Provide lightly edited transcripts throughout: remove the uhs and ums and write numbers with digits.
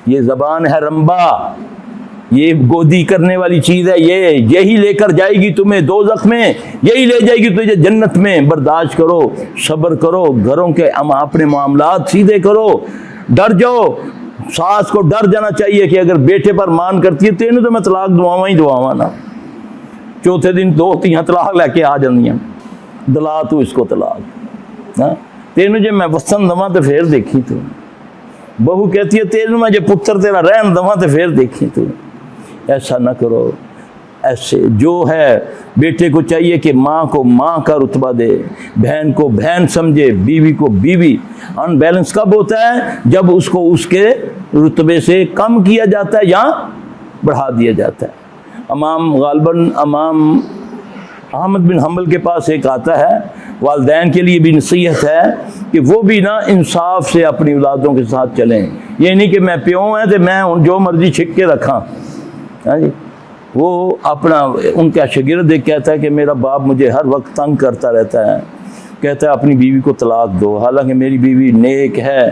یہ زبان ہے رمبا، یہ گودی کرنے والی چیز ہے، یہی لے کر جائے گی تمہیں دوزخ میں، یہی لے جائے گی تجھے جنت میں۔ برداشت کرو، صبر کرو، گھروں کے اپنے معاملات سیدھے کرو، ڈر جاؤ۔ ساس کو ڈر جانا چاہیے کہ اگر بیٹے پر مان کرتی ہے تینوں تو میں طلاق دعواں ہی دعواں نا، چوتھے دن 2-3 طلاق لے کے آ جاندیاں، دلا تو اس کو طلاق، تینوں جے میں وسن دواں تو پھر دیکھی تو، بہو کہتی ہے تینوں میں جے پتر تیرا رہن دواں تو پھر دیکھی تو۔ ایسا نہ کرو، ایسے جو ہے بیٹے کو چاہیے کہ ماں کو ماں کا رتبہ دے، بہن کو بہن سمجھے، بیوی کو بیوی۔ ان بیلنس کب ہوتا ہے؟ جب اس کو اس کے رتبے سے کم کیا جاتا ہے یا بڑھا دیا جاتا ہے۔ غالباً امام احمد بن حنبل کے پاس ایک آتا ہے، والدین کے لیے بھی نصیحت ہے کہ وہ بھی نا انصاف سے اپنی اولادوں کے ساتھ چلیں، یہ نہیں کہ میں پیوں ہے تو میں جو مرضی چھک کے رکھاں۔ ہاں جی، وہ اپنا ان کا شاگرد ایک کہتا ہے کہ میرا باپ مجھے ہر وقت تنگ کرتا رہتا ہے، کہتا ہے اپنی بیوی کو طلاق دو، حالانکہ میری بیوی نیک ہے،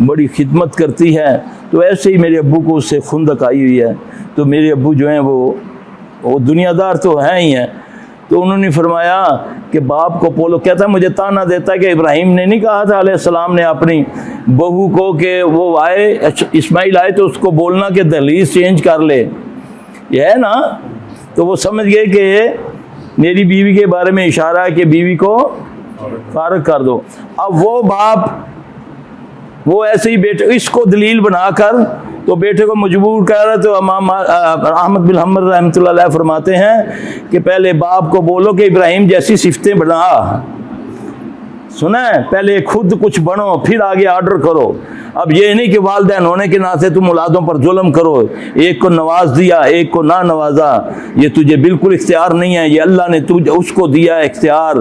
بڑی خدمت کرتی ہے۔ تو ایسے ہی میرے ابو کو اس سے خندق آئی ہوئی ہے، تو میرے ابو جو ہیں وہ دنیا دار تو ہیں ہی ہیں۔ تو انہوں نے فرمایا کہ باپ کو بولو، کہتا ہے مجھے تانا دیتا ہے کہ ابراہیم نے نہیں کہا تھا علیہ السلام نے اپنی بہو کو کہ وہ آئے اسماعیل آئے تو اس کو بولنا کہ دہلیز چینج کر لے، یہ ہے نا۔ تو وہ سمجھ گئے کہ میری بیوی کے بارے میں اشارہ ہے کہ بیوی کو فارغ کر دو۔ اب وہ باپ وہ ایسے ہی بیٹے اس کو دلیل بنا کر تو بیٹے کو مجبور کر رہا، تو امام احمد بن حنبل رحمۃ اللہ علیہ فرماتے ہیں کہ پہلے باپ کو بولو کہ ابراہیم جیسی صفتیں بنا، سنا ہے، پہلے خود کچھ بنو پھر آگے آرڈر کرو۔ اب یہ نہیں کہ والدین ہونے کے ناطے تم اولادوں پر ظلم کرو، ایک کو نواز دیا ایک کو نہ نوازا، یہ تجھے بالکل اختیار نہیں ہے، یہ اللہ نے تجھے اس کو دیا اختیار۔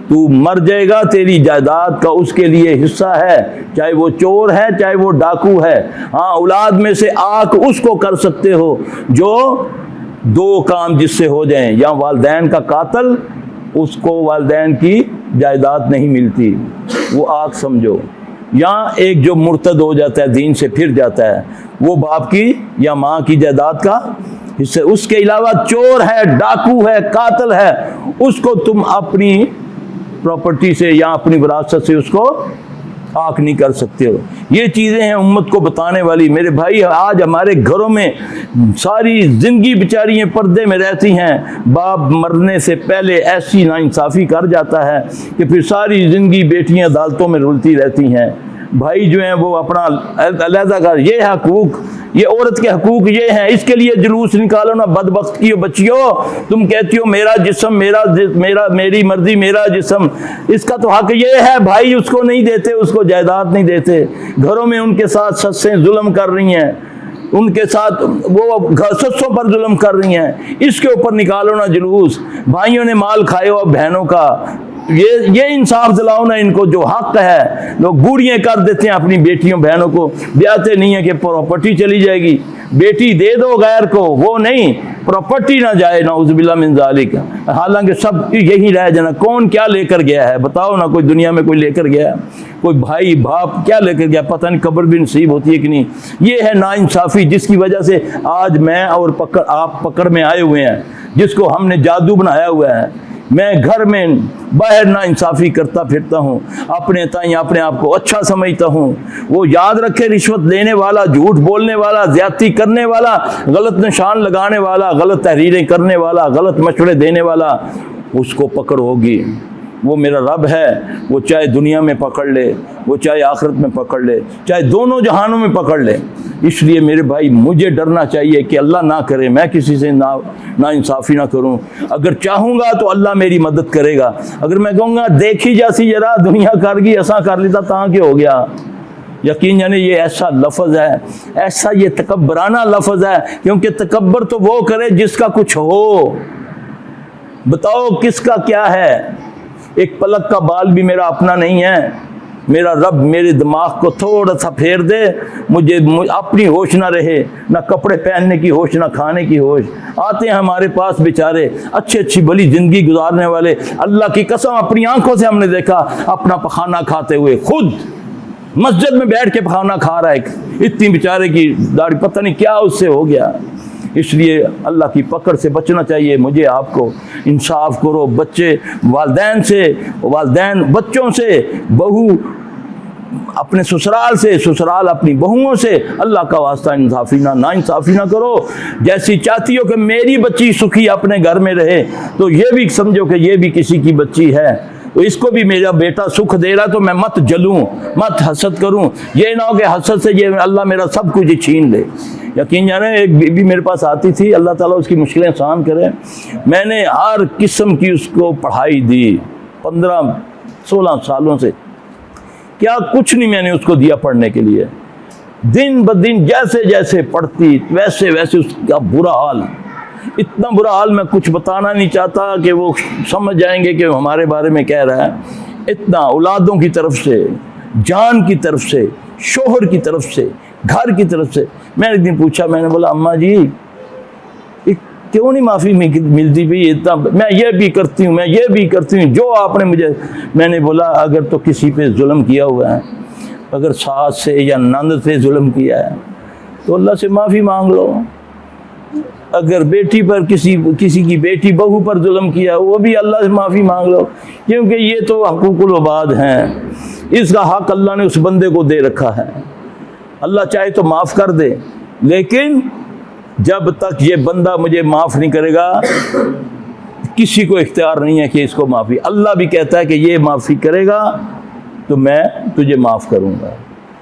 تو مر جائے گا، تیری جائیداد کا اس کے لیے حصہ ہے، چاہے وہ چور ہے چاہے وہ ڈاکو ہے۔ ہاں، اولاد میں سے آنکھ اس کو کر سکتے ہو جو 2 کام جس سے ہو جائیں، یا والدین کا قاتل، اس کو والدین کی جائیداد نہیں ملتی، وہ آنکھ سمجھو، یا ایک جو مرتد ہو جاتا ہے دین سے پھر جاتا ہے، وہ باپ کی یا ماں کی جائیداد کا حصہ۔ اس کے علاوہ چور ہے، ڈاکو ہے، قاتل ہے، اس کو تم اپنی پراپرٹی سے یا اپنی وراثت سے اس کو آنکھ نہیں کر سکتے ہو۔ یہ چیزیں ہیں امت کو بتانے والی۔ میرے بھائی، آج ہمارے گھروں میں ساری زندگی بیچاریاں پردے میں رہتی ہیں، باپ مرنے سے پہلے ایسی ناانصافی کر جاتا ہے کہ پھر ساری زندگی بیٹیاں عدالتوں میں رلتی رہتی ہیں، بھائی جو ہیں وہ اپنا علیحدہ کر۔ یہ حقوق، یہ عورت کے حقوق یہ ہیں، اس کے لیے جلوس نکالو نا بدبخت کی بچیو۔ تم کہتی ہو میرا جسم میری مرضی میرا جسم، اس کا تو حق یہ ہے بھائی، اس کو نہیں دیتے، اس کو جائیداد نہیں دیتے، گھروں میں ان کے ساتھ سسیں ظلم کر رہی ہیں، ان کے ساتھ وہ سسوں پر ظلم کر رہی ہیں، اس کے اوپر نکالو نا جلوس۔ بھائیوں نے مال کھائے ہو بہنوں کا، یہ انصاف دلاؤ نا ان کو، جو حق ہے۔ لوگ گوڑیاں کر دیتے ہیں اپنی بیٹیوں بہنوں کو، بیاتے نہیں ہیں کہ پراپرٹی چلی جائے گی، بیٹی دے دو غیر کو، وہ نہیں، پراپرٹی نہ جائے، نعوذ باللہ من ذالک۔ حالانکہ سب یہی رہ جانا، کون کیا لے کر گیا ہے بتاؤ نا، کوئی دنیا میں کوئی لے کر گیا ہے؟ کوئی بھائی باپ کیا لے کر گیا؟ پتہ نہیں قبر بھی نصیب ہوتی ہے کہ نہیں۔ یہ ہے ناانصافی، جس کی وجہ سے آج میں اور آپ پکڑ میں آئے ہوئے ہیں، جس کو ہم نے جادو بنایا ہوا ہے۔ میں گھر میں باہر نا انصافی کرتا پھرتا ہوں، اپنے تائیں اپنے آپ کو اچھا سمجھتا ہوں۔ وہ یاد رکھے، رشوت لینے والا، جھوٹ بولنے والا، زیادتی کرنے والا، غلط نشان لگانے والا، غلط تحریریں کرنے والا، غلط مشورے دینے والا، اس کو پکڑ ہوگی۔ وہ میرا رب ہے، وہ چاہے دنیا میں پکڑ لے، وہ چاہے آخرت میں پکڑ لے، چاہے دونوں جہانوں میں پکڑ لے۔ اس لیے میرے بھائی، مجھے ڈرنا چاہیے کہ اللہ نہ کرے میں کسی سے نا انصافی نہ کروں۔ اگر چاہوں گا تو اللہ میری مدد کرے گا، اگر میں کہوں گا دیکھی جاسی ذرا دنیا کر گئی ایسا کر لیتا تاں کہ ہو گیا، یقین جانے یہ ایسا لفظ ہے، ایسا یہ تکبرانہ لفظ ہے، کیونکہ تکبر تو وہ کرے جس کا کچھ ہو۔ بتاؤ کس کا کیا ہے؟ ایک پلک کا بال بھی میرا اپنا نہیں ہے۔ میرا رب میرے دماغ کو تھوڑا سا پھیر دے، مجھے اپنی ہوش نہ رہے، نہ کپڑے پہننے کی ہوش، نہ کھانے کی ہوش۔ آتے ہیں ہمارے پاس بیچارے اچھی بھلی زندگی گزارنے والے، اللہ کی قسم اپنی آنکھوں سے ہم نے دیکھا اپنا پخانہ کھاتے ہوئے، خود مسجد میں بیٹھ کے کھانا کھا رہا ہے، اتنی بیچارے کی داڑھی پتہ نہیں کیا اس سے ہو گیا۔ اس لیے اللہ کی پکڑ سے بچنا چاہیے مجھے آپ کو۔ انصاف کرو، بچے والدین سے، والدین بچوں سے، بہو اپنے سسرال سے، سسرال اپنی بہوؤں سے، اللہ کا واسطہ انصافی نا انصافی نہ کرو۔ جیسی چاہتی ہو کہ میری بچی سکھی اپنے گھر میں رہے، تو یہ بھی سمجھو کہ یہ بھی کسی کی بچی ہے، تو اس کو بھی میرا بیٹا سکھ دے رہا تو میں مت جلوں، مت حسد کروں۔ یہ نہ ہو کہ حسد سے یہ اللہ میرا سب کچھ چھین لے۔ یقین جانے ایک بی بی میرے پاس آتی تھی، اللہ تعالیٰ اس کی مشکلیں آسان کرے، میں نے ہر قسم کی اس کو پڑھائی دی 15-16 سالوں سے، کیا کچھ نہیں میں نے اس کو دیا پڑھنے کے لیے۔ دن بدن جیسے جیسے پڑھتی ویسے ویسے اس کا برا حال، اتنا برا حال میں کچھ بتانا نہیں چاہتا کہ وہ سمجھ جائیں گے کہ ہمارے بارے میں کہہ رہا ہے۔ اتنا اولادوں کی طرف سے، جان کی طرف سے، شوہر کی طرف سے، گھر کی طرف سے۔ میں نے ایک دن پوچھا، میں نے بولا اماں جی کیوں نہیں معافی ملتی بھی؟ اتنا میں یہ بھی کرتی ہوں، میں یہ بھی کرتی ہوں، جو آپ نے مجھے۔ میں نے بولا اگر تو کسی پہ ظلم کیا ہوا ہے، اگر ساس سے یا نند سے ظلم کیا ہے تو اللہ سے معافی مانگ لو۔ اگر بیٹی پر کسی کی بیٹی بہو پر ظلم کیا وہ بھی اللہ سے معافی مانگ لو، کیونکہ یہ تو حقوق العباد ہیں، اس کا حق اللہ نے اس بندے کو دے رکھا ہے۔ اللہ چاہے تو معاف کر دے، لیکن جب تک یہ بندہ مجھے معاف نہیں کرے گا کسی کو اختیار نہیں ہے کہ اس کو معافی۔ اللہ بھی کہتا ہے کہ یہ معافی کرے گا تو میں تجھے معاف کروں گا۔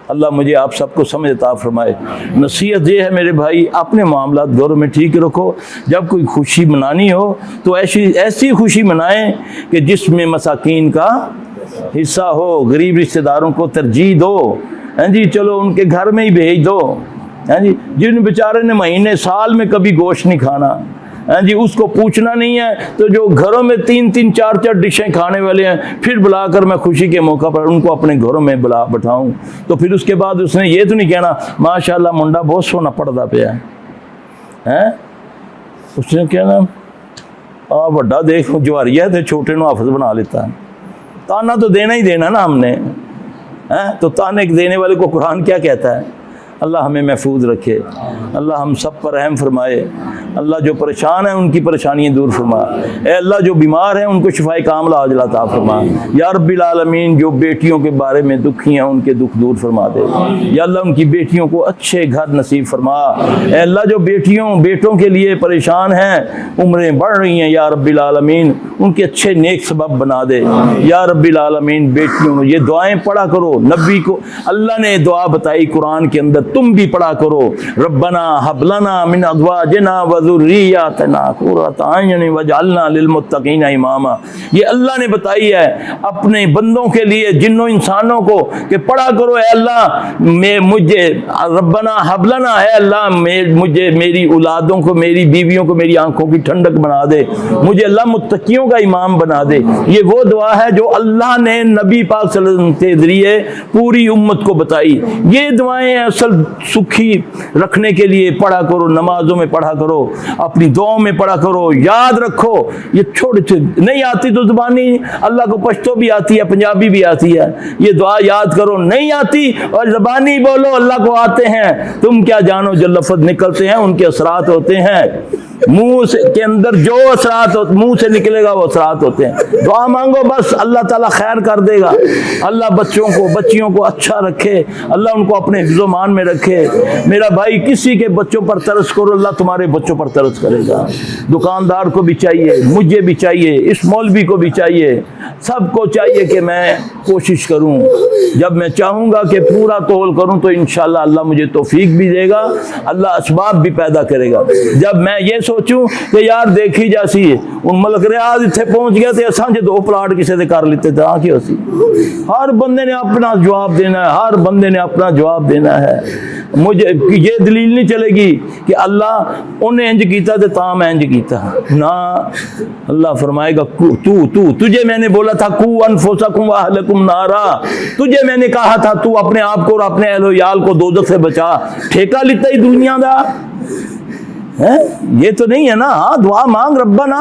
اللہ مجھے آپ سب کو سمجھ عطا فرمائے۔ نصیحت یہ ہے میرے بھائی، اپنے معاملات گھروں میں ٹھیک رکھو۔ جب کوئی خوشی منانی ہو تو ایسی خوشی منائیں کہ جس میں مساکین کا حصہ ہو، غریب رشتہ داروں کو ترجیح دو، ہاں جی، چلو ان کے گھر میں ہی بھیج دو، ہاں جی، جن بیچارے نے مہینے سال میں کبھی گوشت نہیں کھانا، ہاں جی، اس کو پوچھنا نہیں ہے، تو جو گھروں میں 3-3 4-4 ڈشیں کھانے والے ہیں، پھر بلا کر میں خوشی کے موقع پر ان کو اپنے گھروں میں بٹھاؤں، تو پھر اس کے بعد اس نے یہ تو نہیں کہنا ماشاءاللہ منڈا بہت سونا پڑتا پیا ہے، اس نے کہنا بڑا دیکھ جواریا تھے چھوٹے نو حافظ بنا لیتا ہے۔ تانا تو دینا ہی دینا نا ہم نے، تو تانے دینے والے کو قرآن کیا کہتا ہے؟ اللہ ہمیں محفوظ رکھے، اللہ ہم سب پر رحم فرمائے، اللہ جو پریشان ہیں ان کی پریشانیاں دور فرما، اے اللہ جو بیمار ہیں ان کو شفائے کاملہ عاجلہ عطا فرما، یا رب العالمین جو بیٹیوں کے بارے میں دکھی ہیں ان کے دکھ دور فرما دے، یا اللہ ان کی بیٹیوں کو اچھے گھر نصیب فرما، اے اللہ جو بیٹوں کے لیے پریشان ہیں، عمریں بڑھ رہی ہیں، یا رب العالمین ان کے اچھے نیک سبب بنا دے، یا رب العالمین بیٹیوں یہ دعائیں پڑھا کرو، نبی کو اللہ نے دعا بتائی قرآن کے اندر، تم بھی پڑھا کرو، ربنا حب لنا من ازواجنا وذریاتنا قرۃ اعین واجعلنا للمتقین اماما۔ یہ اللہ نے بتائی ہے اپنے بندوں کے لیے، جنوں انسانوں کو، کہ پڑھا کرو اے اللہ مجھے ربنا حب لنا، اے اللہ مجھے میری اولادوں کو، میری بیویوں کو میری آنکھوں کی ٹھنڈک بنا دے، مجھے اللہ متقیوں کا امام بنا دے۔ یہ وہ دعا ہے جو اللہ نے نبی پاک صلی اللہ علیہ وسلم کے ذریعے پوری امت کو بتائی۔ یہ دعائیں اصل سکھی رکھنے کے لیے پڑھا کرو، نمازوں میں پڑھا کرو، اپنی دعاؤں میں پڑھا کرو، یاد رکھو۔ یہ چھوٹے نہیں آتی تو زبانی اللہ کو پشتو بھی آتی ہے، پنجابی بھی آتی ہے، یہ دعا یاد کرو، نہیں آتی اور زبانی بولو اللہ کو آتے ہیں، تم کیا جانو جو لفظ نکلتے ہیں ان کے اثرات ہوتے ہیں، منہ کے اندر جو اثرات منہ سے نکلے گا وہ اثرات ہوتے ہیں۔ دعا مانگو بس، اللہ تعالیٰ خیر کر دے گا۔ اللہ بچیوں کو اچھا رکھے، اللہ ان کو اپنے حفظ و مان میں رکھے۔ میرا بھائی کسی کے بچوں پر ترس کرو، اللہ تمہارے بچوں پر ترس کرے گا۔ دکاندار کو بھی چاہیے، مجھے بھی چاہیے، اس مولوی کو بھی چاہیے، سب کو چاہیے کہ میں کوشش کروں، جب میں چاہوں گا کہ پورا تول کروں تو انشاءاللہ اللہ مجھے توفیق بھی دے گا، اللہ اسباب بھی پیدا کرے گا۔ جب میں یہ سوچوں کہ یار دیکھی جاسی ان ملک ریاض اتنے پہنچ گیا تھے اساں جو 2 پلاٹ کسی سے کر لیتے تھے، کیا سی؟ ہر بندے نے اپنا جواب دینا ہے، ہر بندے نے اپنا جواب دینا ہے۔ مجھے یہ دلیل نہیں چلے گی کہ اللہ انہیں انج کیتا تھے تاں میں انج کیتا نہ، اللہ فرمائے گا تجھے میں نے بولا تھا کو انفسکم واہلکم نارا، تجھے میں نے کہا تھا تو اپنے آپ کو اور اپنے اہل و عیال کو دوزخ سے بچا، ٹھیکہ لیتا ہی دنیا دا ہے؟ یہ تو نہیں ہے نا۔ ہاں دعا مانگ ربنا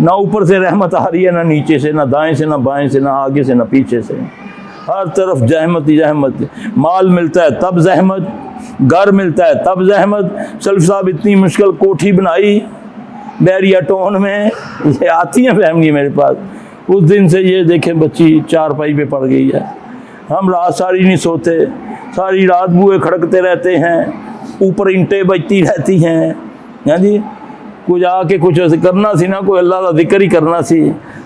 نہ اوپر سے رحمت آ رہی ہے، نہ نیچے سے، نہ دائیں سے، نہ بائیں سے، نہ آگے سے، نہ پیچھے سے، ہر طرف زحمت ہی زحمت۔ مال ملتا ہے تب زحمت، گھر ملتا ہے تب زحمت۔ سلف صاحب اتنی مشکل کوٹھی بنائی بیریا ٹون میں، یہ آتی ہیں فیملی میرے پاس، اس دن سے یہ دیکھیں بچی چارپائی پہ پڑ گئی ہے۔ ہم رات ساری نہیں سوتے، ساری رات بوئے کھڑکتے رہتے ہیں، اوپر اینٹیں بجتی رہتی ہیں، ہاں جی کچھ آ کے کچھ ایسے کرنا سی نا، کوئی اللہ کا ذکر ہی کرنا سی،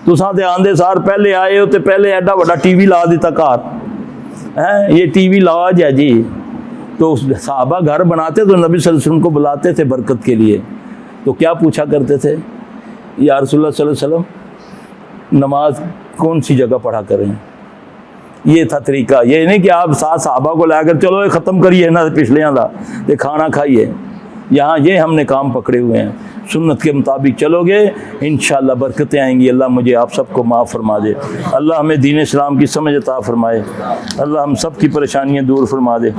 تساں تے آندے سار پہلے آئے ہو تے پہلے ایڈا بڑا ٹی وی لا دیتا گھر، یہ ٹی وی لاج ہے جی۔ تو صحابہ گھر بناتے تو نبی صلی اللہ علیہ وسلم کو بلاتے تھے برکت کے لیے، تو کیا پوچھا کرتے تھے؟ یا رسول اللہ صلی اللہ علیہ وسلم نماز کون سی جگہ پڑھا کریں؟ یہ تھا طریقہ، یہ نہیں کہ آپ ساتھ صحابہ کو لا کر چلو یہ ختم کریے نا پچھلیاں دا یہ کھانا کھائیے۔ یہاں یہ ہم نے کام پکڑے ہوئے ہیں، سنت کے مطابق چلو گے انشاءاللہ برکتیں آئیں گی۔ اللہ مجھے آپ سب کو معاف فرما دے، اللہ ہمیں دین اسلام کی سمجھ عطا فرمائے، اللہ ہم سب کی پریشانیاں دور فرما دے۔